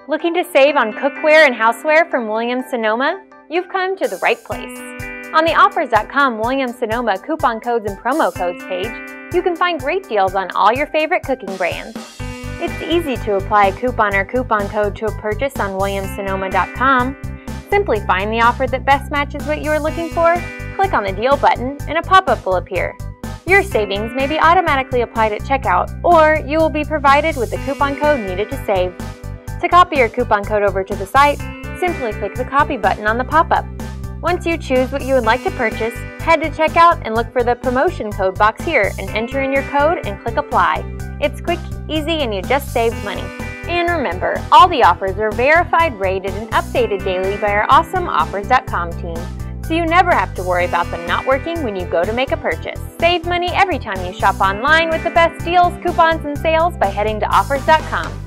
Looking to save on cookware and houseware from Williams-Sonoma? You've come to the right place. On the Offers.com Williams-Sonoma coupon codes and promo codes page, you can find great deals on all your favorite cooking brands. It's easy to apply a coupon or coupon code to a purchase on Williams-Sonoma.com. Simply find the offer that best matches what you are looking for, click on the Deal button, and a pop-up will appear. Your savings may be automatically applied at checkout, or you will be provided with the coupon code needed to save. To copy your coupon code over to the site, simply click the Copy button on the pop-up. Once you choose what you would like to purchase, head to checkout and look for the promotion code box here and enter in your code and click Apply. It's quick, easy, and you just saved money. And remember, all the offers are verified, rated, and updated daily by our awesome Offers.com team, so you never have to worry about them not working when you go to make a purchase. Save money every time you shop online with the best deals, coupons, and sales by heading to Offers.com.